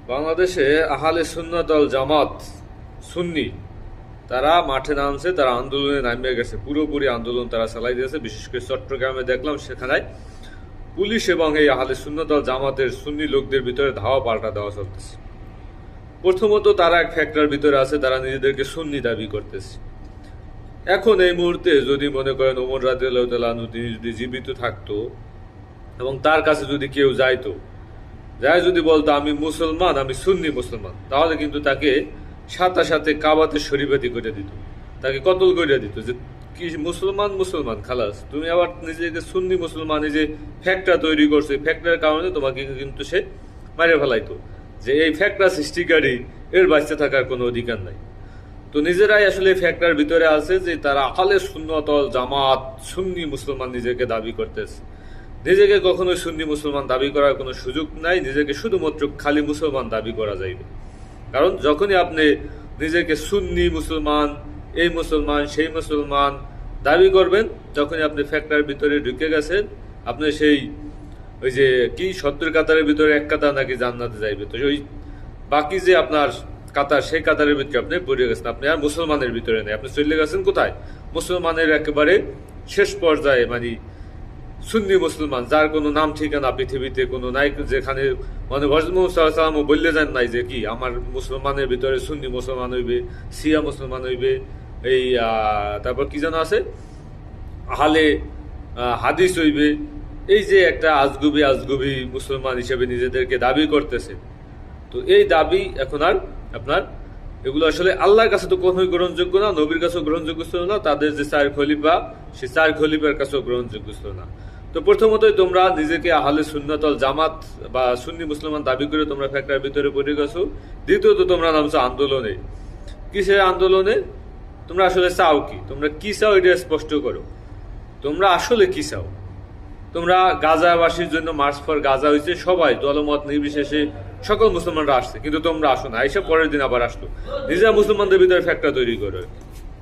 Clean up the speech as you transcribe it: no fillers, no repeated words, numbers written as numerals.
বাংলাদেশে আহলে সুন্নাত ওয়াল জামাত সুন্নি তারা মাঠে নামছে, তারা আন্দোলনে নামিয়ে গেছে, পুরোপুরি আন্দোলন তারা চালাই দিয়েছে। বিশেষ করে চট্টগ্রামে দেখলাম, সেখানে পুলিশ এবং এই আহলে সুন্নাত ওয়াল জামাতের সুন্নি লোকদের ভিতরে ধাওয়া পাল্টা দেওয়া চলতেছে। প্রথমত তারা এক ফ্যাক্টর ভিতরে আছে, তারা নিজেদেরকে সুন্নি দাবি করতেছে। এখন এই মুহূর্তে যদি মনে করেন ওমর রাদিয়াল্লাহু তাআলা আনহু তিনি যদি জীবিত থাকতো এবং তার কাছে যদি কেউ যাইতো, যাই যদি বলতো আমি মুসলমান, আমি সুন্নি মুসলমান, তাহলে কিন্তু তাকে সাথে সাথে কাবাতে শরীফাতি করে দিত, তাকে কতল করে দিত যে কি মুসলমান মুসলমান খালাস, তুমি আবার নিজেকে সুন্নি মুসলমান, এই যে ফ্যাক্টরা তৈরি করছো, এই ফ্যাক্টরের কারণে তোমাকে কিন্তু সে মারে ফেলাইতো, যে এই ফ্যাক্টরা সৃষ্টিকারী এর বাঁচতে থাকার কোনো অধিকার নাই। তো নিজেরাই আসলে ফ্যাক্টর ভিতরে আছে যে তারা আহলে সুন্নাত ওয়াল জামাত সুন্নি মুসলমান নিজেকে দাবি করতেছে। নিজেকে কখনোই সুন্নি মুসলমান দাবি করার কোনো সুযোগ নাই, নিজেকে শুধুমাত্র খালি মুসলমান দাবি করা যাইবে। কারণ যখনই আপনি নিজেকে সুন্নি মুসলমান, এই মুসলমান সেই মুসলমান দাবি করবেন, তখনই আপনি ফ্যাক্টর ভিতরে ঢুকে গেছেন। আপনি সেই ওই যে কি 70 কাতারের ভিতরে এক কাতার নাকি জান্নাতে যাইবে, তো ওই বাকি যে আপনার কাতার, সেই কাতারের ভিতরে আপনি পড়ে গেছেন, আপনি আর মুসলমানের ভিতরে নেই, আপনি চলে গেছেন কোথায়? মুসলমানের একেবারে শেষ পর্যায়ে, মানে সুন্নি মুসলমান, যার কোনো নাম ঠিকানা পৃথিবীতে কোনো নাই, যেখানে মানে হযরত মুহাম্মদ সাল্লাল্লাহু আলাইহি ওয়াসাল্লাম বললে যান নাই যে কি আমার মুসলমানের ভিতরে সুন্নি মুসলমান হইবে, শিয়া মুসলমান হইবে, এই তারপর কি যেন আছে আহলে হাদিস হইবে। এই যে একটা আজগুবি আজগুবি মুসলমান হিসেবে নিজেদেরকে দাবি করতেছে, তো এই দাবি এখন আর আপনার এগুলো আসলে আল্লাহর কাছে তো কখনোই গ্রহণযোগ্য না, নবীর কাছেও গ্রহণযোগ্য ছিল না, তাদের যে 4 খলিফা, সেই 4 খলিফার কাছেও গ্রহণযোগ্য ছিল না। তো প্রথমতই তোমরা নিজেকে আহলে সুন্নাত ওয়াল জামাত বা সুন্নি মুসলমান দাবি করে তোমরা ফ্যাক্টর ভিতরে পড়ে গেছো। দ্বিতীয়ত তোমরা নামছো আন্দোলনে। কিসের আন্দোলনে? তোমরা আসলে চাও কি? তোমরা কি চাও এটা স্পষ্ট করো, তোমরা আসলে কি চাও? তোমরা গাজাবাসীর জন্য মার্চ ফর গাজা হয়েছে, সবাই দলমত নির্বিশেষে সকল মুসলমানরা আসছে, কিন্তু তোমরা আসো না, এসে পরের দিন আবার আসলো, নিজেরা মুসলমানদের ভিতরে ফ্যাক্টর তৈরি করো।